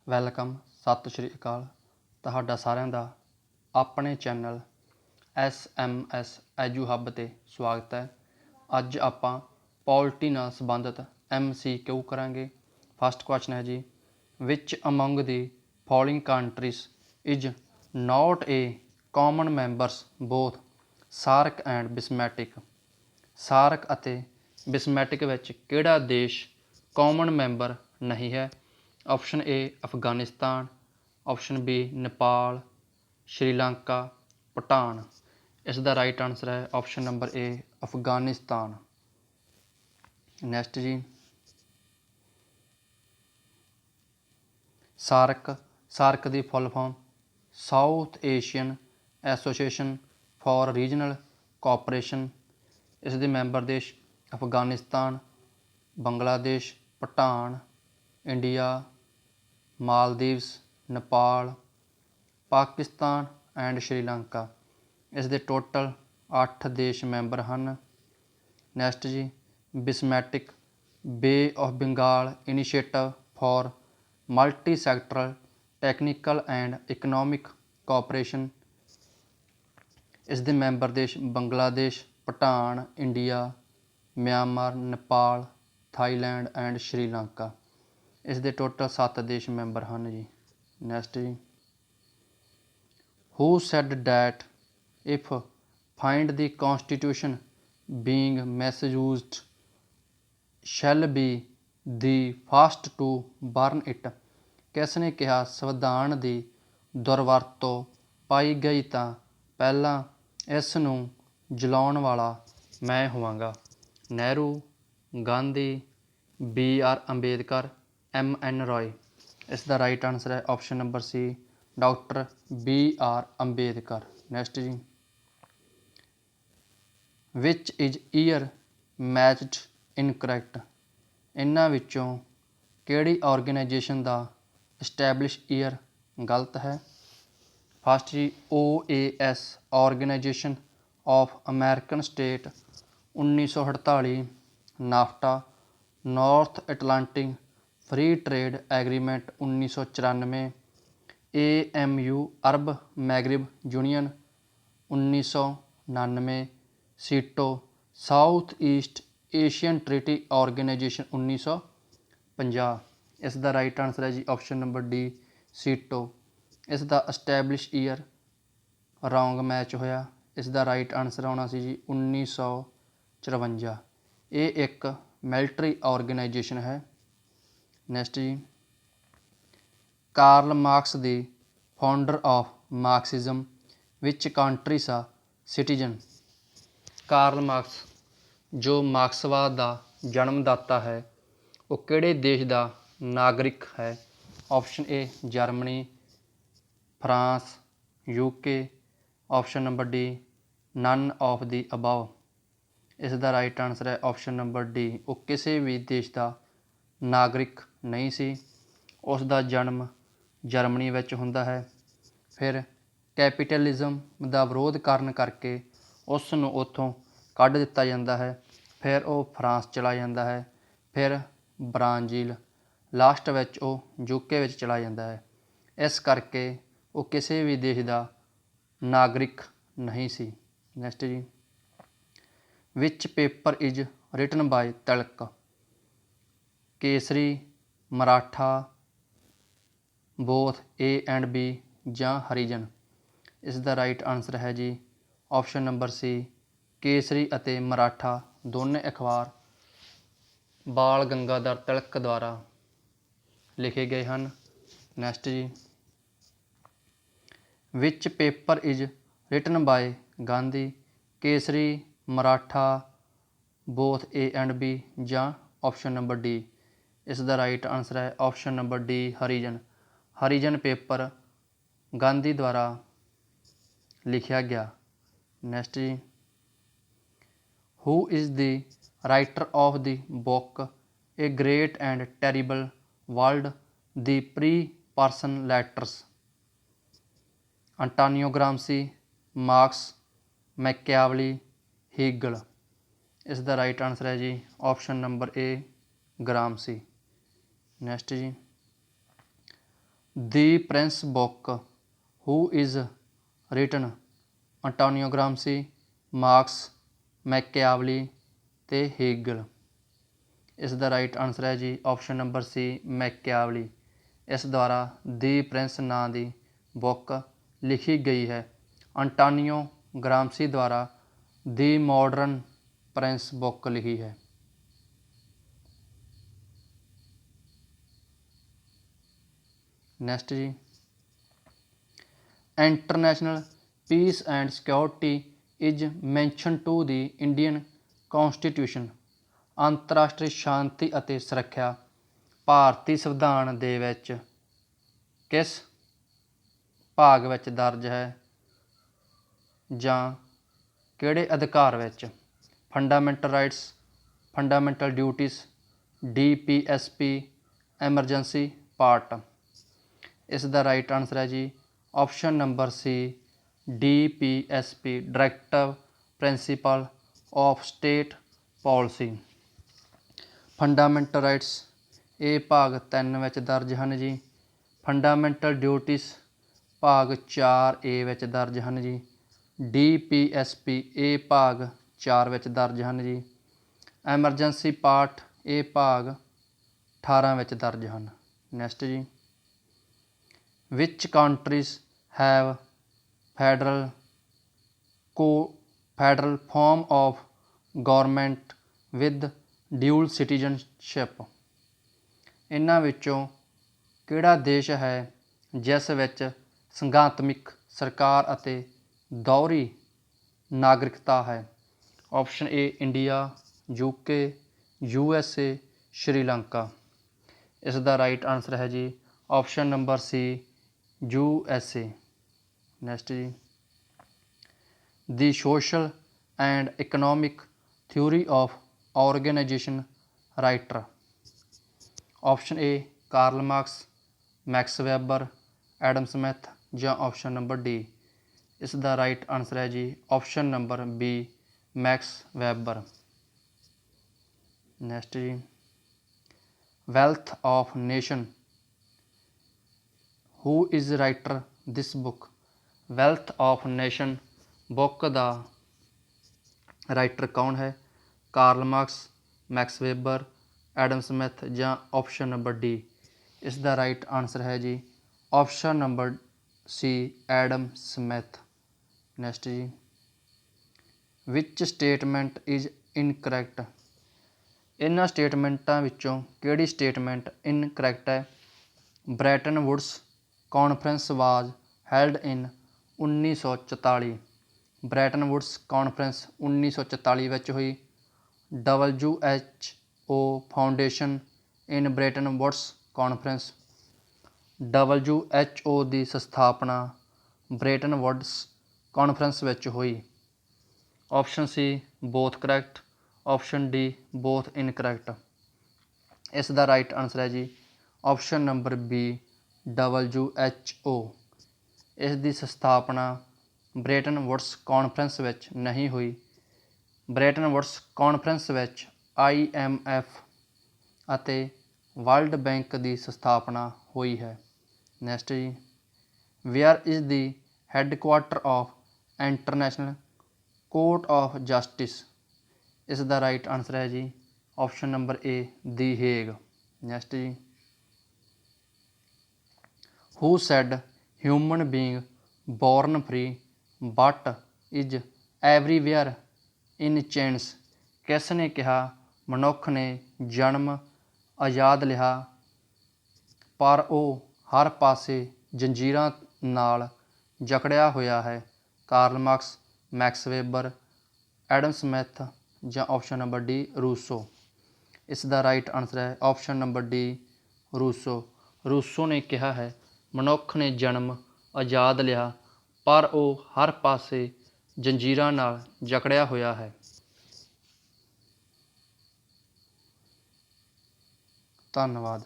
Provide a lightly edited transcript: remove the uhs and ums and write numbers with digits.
Welcome, ਸਤਿ ਸ਼੍ਰੀ ਅਕਾਲ। ਤੁਹਾਡਾ ਸਾਰਿਆਂ ਦਾ ਆਪਣੇ ਚੈਨਲ SMS ਐਜੂ ਹੱਬ 'ਤੇ ਸਵਾਗਤ ਹੈ। ਅੱਜ ਆਪਾਂ ਪੋਲਿਟੀ ਨਾਲ ਸੰਬੰਧਿਤ MCQ ਕਰਾਂਗੇ। ਫਸਟ ਕੁਐਸਚਨ ਹੈ ਜੀ, which among the following countries is not a common members both SAARC and ਬਿਸਮੈਟਿਕ। ਸਾਰਕ ਅਤੇ ਬਿਸਮੈਟਿਕ ਵਿੱਚ ਕਿਹੜਾ ਦੇਸ਼ ਕਾਮਨ ਮੈਂਬਰ ਨਹੀਂ ਹੈ? Option A Afghanistan, option B Nepal, Sri Lanka, Bhutan. ਇਸ ਦਾ ਰਾਈਟ ਆਨਸਰ ਹੈ option number A Afghanistan. Next ਜੀ, ਸਾਰਕ ਦੀ full form south Asian association for regional cooperation. ਇਸ ਦੇ ਮੈਂਬਰ ਦੇਸ਼ ਅਫਗਾਨਿਸਤਾਨ, ਬੰਗਲਾਦੇਸ਼, ਭੂਟਾਨ, ਇੰਡੀਆ, ਮਾਲਦੀਵਸ, ਨੇਪਾਲ, ਪਾਕਿਸਤਾਨ ਐਂਡ ਸ਼੍ਰੀਲੰਕਾ। ਇਸ ਦੇ ਟੋਟਲ 8 ਦੇਸ਼ ਮੈਂਬਰ ਹਨ। ਨੈਕਸਟ ਜੀ, ਬਿਸਮੈਟਿਕ Bay of Bengal initiative for multi sectoral technical and economic cooperation. ਇਸ ਦੇ ਮੈਂਬਰ ਦੇਸ਼ Bangladesh, Bhutan, India, Myanmar, Nepal, Thailand and Sri Lanka. ਇਸ ਦੇ ਟੋਟਲ 7 ਦੇਸ਼ ਮੈਂਬਰ ਹਨ ਜੀ। ਨੈਕਸਟ ਜੀ, who said that if find the constitution being misused shall be the first to burn it. ਕਿਸ ਨੇ ਕਿਹਾ ਸੰਵਿਧਾਨ ਦੀ ਦੁਰਵਰਤੋਂ ਪਾਈ ਗਈ ਤਾਂ ਪਹਿਲਾਂ ਇਸ ਨੂੰ ਜਲਾਉਣ ਵਾਲਾ ਮੈਂ ਹੋਵਾਂਗਾ? Nehru, Gandhi, BR Ambedkar, MN ਰॉय। ਇਸ ਦਾ ਰਾਈਟ ਆਨਸਰ ਹੈ ਆਪਸ਼ਨ ਨੰਬਰ ਸੀ ਡਾਕਟਰ BR ਅੰਬੇਦਕਰ। ਨੈਕਸਟ ਜੀ, ਵਿਚ ਇਜ਼ ਈਅਰ ਮੈਚਡ ਇਨਕਰੈਕਟ। ਇਹਨਾਂ ਵਿੱਚੋਂ ਕਿਹੜੀ ਆਰਗੇਨਾਈਜੇਸ਼ਨ ਦਾ ਇਸਟੈਬਲਿਸ਼ ਈਅਰ ਗਲਤ ਹੈ? ਫਸਟ ਜੀ, OAS organization of American state 1948, NAFTA north Atlantic free trade agreement 1994, AMU Arab Maghreb union 1999, SEATO south east Asian treaty organization 1950। ਇਸ ਦਾ right answer ਹੈ ਜੀ ਆਪਸ਼ਨ ਨੰਬਰ ਡੀ ਸੀਟੋ। ਇਸ ਦਾ ਐਸਟੈਬਲਿਸ਼ ਈਅਰ ਰੌਂਗ ਮੈਚ ਹੋਇਆ। ਇਸ ਦਾ right answer ਆਉਣਾ ਸੀ ਜੀ 1954। ਇਹ ਇੱਕ ਮਿਲਟਰੀ ਆਰਗੇਨਾਈਜੇਸ਼ਨ ਹੈ। ਨੈਕਸਟ ਜੀ, Karl Marx the founder of ਮਾਰਕਸਿਜ਼ਮ which countries ਆ ਸਿਟੀਜ਼ਨ। ਕਾਰਲ ਮਾਰਕਸ ਜੋ ਮਾਰਕਸਵਾਦ ਦਾ ਜਨਮਦਾਤਾ ਹੈ, ਉਹ ਕਿਹੜੇ ਦੇਸ਼ ਦਾ ਨਾਗਰਿਕ ਹੈ? Option A Germany, France, UK, option number D none of the above. ਇਸ ਦਾ ਰਾਈਟ ਆਨਸਰ ਹੈ ਆਪਸ਼ਨ ਨੰਬਰ ਡੀ, ਉਹ ਕਿਸੇ ਵੀ ਦੇਸ਼ ਦਾ ਨਾਗਰਿਕ ਨਹੀਂ ਸੀ। ਉਸ ਦਾ ਜਨਮ ਜਰਮਨੀ ਵਿੱਚ ਹੁੰਦਾ ਹੈ। ਫਿਰ ਕੈਪੀਟਲਿਜ਼ਮ ਦਾ ਵਿਰੋਧ ਕਰਨ ਕਰਕੇ ਉਸ ਨੂੰ ਉੱਥੋਂ ਕੱਢ ਦਿੱਤਾ ਜਾਂਦਾ ਹੈ। ਫਿਰ ਉਹ ਫਰਾਂਸ ਚਲਾ ਜਾਂਦਾ ਹੈ, ਫਿਰ ਬ੍ਰਾਜ਼ੀਲ, ਲਾਸਟ ਵਿੱਚ ਉਹ UK ਵਿੱਚ ਚਲਾ ਜਾਂਦਾ ਹੈ। ਇਸ ਕਰਕੇ ਉਹ ਕਿਸੇ ਵੀ ਦੇਸ਼ ਦਾ ਨਾਗਰਿਕ ਨਹੀਂ ਸੀ। ਨੈਕਸਟ ਜੀ, which paper is written by Tilak. Kesari, Maratha, both A and B ਜਾਂ ਹਰੀਜਨ। ਇਸ ਦਾ ਰਾਈਟ ਆਨਸਰ ਹੈ ਜੀ ਆਪਸ਼ਨ ਨੰਬਰ ਸੀ ਕੇਸਰੀ ਅਤੇ ਮਰਾਠਾ ਦੋਨੇ ਅਖਬਾਰ ਬਾਲ ਗੰਗਾਧਰ ਤਿਲਕ ਦੁਆਰਾ ਲਿਖੇ ਗਏ ਹਨ। ਨੈਕਸਟ ਜੀ, which paper is written by Gandhi. Kesari, Maratha, both A and B ਜਾਂ ਆਪਸ਼ਨ ਨੰਬਰ ਡੀ। ਇਸ ਦਾ ਰਾਈਟ ਆਨਸਰ ਹੈ option number D Harijan. Harijan paper Gandhi ਦੁਆਰਾ ਲਿਖਿਆ ਗਿਆ। ਨੈਕਸਟ ਜੀ, who is the writer of the book a great and terrible world the pre person letters. Antonio Gramsci, Marx, Machiavelli, Hegel. ਇਸ ਦਾ right answer ਹੈ ਜੀ option number A Gramsci. Next ਜੀ, ਦੀ prince book who is written Antonio Gramsci, Marx, Machiavelli ਤੇ Hegel. ਇਸ ਦਾ right answer ਹੈ ਜੀ ਆਪਸ਼ਨ ਨੰਬਰ ਸੀ ਮੈਕਿਆਵਲੀ। ਇਸ ਦੁਆਰਾ ਦੀ ਪ੍ਰਿੰਸ ਨਾਂ ਦੀ ਬੁੱਕ ਲਿਖੀ ਗਈ ਹੈ। ਅੰਟੋਨੀਓ ਗ੍ਰਾਮਸੀ ਦੁਆਰਾ ਦੀ ਮਾਡਰਨ ਪ੍ਰਿੰਸ ਬੁੱਕ ਲਿਖੀ ਹੈ। ਨੈਕਸਟ ਜੀ, international peace and security is mention to the Indian constitution. ਅੰਤਰਰਾਸ਼ਟਰੀ ਸ਼ਾਂਤੀ ਅਤੇ ਸੁਰੱਖਿਆ ਭਾਰਤੀ ਸੰਵਿਧਾਨ ਦੇ ਵਿੱਚ ਕਿਸ ਭਾਗ ਵਿੱਚ ਦਰਜ ਹੈ ਜਾਂ ਕਿਹੜੇ ਅਧਿਕਾਰ ਵਿੱਚ? Fundamental rights, fundamental duties, DPSP, emergency part. ਇਸ ਦਾ ਰਾਈਟ ਆਨਸਰ ਹੈ ਜੀ option number C DPSP, directive principal of state policy. Fundamental rights ਇਹ ਭਾਗ 3 ਵਿੱਚ ਦਰਜ ਹਨ ਜੀ। ਫੰਡਾਮੈਂਟਲ ਡਿਊਟੀਜ਼ ਭਾਗ 4A ਵਿੱਚ ਦਰਜ ਹਨ ਜੀ। DPSP ਇਹ ਭਾਗ 4 ਵਿੱਚ ਦਰਜ ਹਨ ਜੀ। ਐਮਰਜੈਂਸੀ ਪਾਰਟ ਇਹ ਭਾਗ 18 ਵਿੱਚ ਦਰਜ ਹਨ। ਨੈਕਸਟ ਜੀ, which countries have federal form of government with dual citizenship. ਇਹਨਾਂ ਵਿੱਚੋਂ ਕਿਹੜਾ ਦੇਸ਼ ਹੈ ਜਿਸ ਵਿੱਚ ਸੰਘਾਤਮਕ ਸਰਕਾਰ ਅਤੇ ਦੋਹਰੀ ਨਾਗਰਿਕਤਾ ਹੈ? Option A India, UK, USA, Sri Lanka. ਇਸ ਦਾ ਰਾਈਟ ਆਨਸਰ ਹੈ ਜੀ option number C USA। Next ਜੀ, the social and economic theory of organization writer. Option A Karl Marx, Max Weber, Adam Smith ਜਾਂ ਆਪਸ਼ਨ ਨੰਬਰ ਡੀ। ਇਸ ਦਾ right answer ਹੈ ਜੀ option number B, Max Weber. Next ਜੀ, wealth of nation who is writer this book. Wealth of nation book ਦਾ writer ਕੌਣ ਹੈ? Karl Marx, Max Weber, Adam Smith ਜਾਂ ਆਪਸ਼ਨ ਨੰਬਰ ਡੀ। ਇਸ ਦਾ ਰਾਈਟ ਆਨਸਰ ਹੈ ਜੀ option number C, Adam Smith. Next ਜੀ, ਵਿਚ ਸਟੇਟਮੈਂਟ ਇਜ਼ ਇਨਕਰੈਕਟ। ਇਹਨਾਂ ਸਟੇਟਮੈਂਟਾਂ ਵਿੱਚੋਂ ਕਿਹੜੀ ਸਟੇਟਮੈਂਟ ਇਨਕਰੈਕਟ ਹੈ? Bretton Woods conference was held in 1944। Bretton Woods conference 1944 ਵਿੱਚ ਹੋਈ। WHO foundation in Bretton Woods conference. WHO ਦੀ ਸਥਾਪਨਾ ਬ੍ਰੈਟਨ ਵੁਡਸ ਕਾਨਫਰੰਸ ਵਿੱਚ ਹੋਈ। Option C both correct, option D both incorrect. ਇਸ ਦਾ ਰਾਈਟ ਆਨਸਰ ਹੈ ਜੀ ਆਪਸ਼ਨ ਨੰਬਰ B, WHO। ਇਸ ਦੀ ਸਥਾਪਨਾ ਬ੍ਰੈਟਨ ਵੁਡਸ ਕਾਨਫਰੰਸ ਵਿੱਚ ਨਹੀਂ ਹੋਈ। ਬ੍ਰੈਟਨ ਵੁਡਸ ਕਾਨਫਰੰਸ ਵਿੱਚ IMF ਅਤੇ ਵਰਲਡ ਬੈਂਕ ਦੀ ਸਥਾਪਨਾ ਹੋਈ ਹੈ। ਨੈਕਸਟ ਜੀ, where is the headquarter of international court of justice. ਇਸ ਦਾ ਰਾਈਟ ਆਨਸਰ ਹੈ ਜੀ option number A, the Hague. Next ਜੀ, who said human being born free but is everywhere in chains. ਕਿਸ ਨੇ ਕਿਹਾ ਮਨੁੱਖ ਨੇ ਜਨਮ ਆਜ਼ਾਦ ਲਿਆ ਪਰ ਉਹ ਹਰ ਪਾਸੇ ਜੰਜੀਰਾਂ ਨਾਲ ਜਕੜਿਆ ਹੋਇਆ ਹੈ? Karl Marx, Max Weber, Adam Smith ਜਾਂ ਆਪਸ਼ਨ ਨੰਬਰ D, ਰੂਸੋ। ਇਸ ਦਾ ਰਾਈਟ ਆਨਸਰ ਹੈ option number D, Rousseau. Rousseau ਨੇ ਕਿਹਾ ਹੈ ਮਨੁੱਖ ਨੇ ਜਨਮ ਆਜ਼ਾਦ ਲਿਆ ਪਰ ਉਹ ਹਰ ਪਾਸੇ ਜੰਜੀਰਾਂ ਨਾਲ ਜਕੜਿਆ ਹੋਇਆ ਹੈ। ਧੰਨਵਾਦ।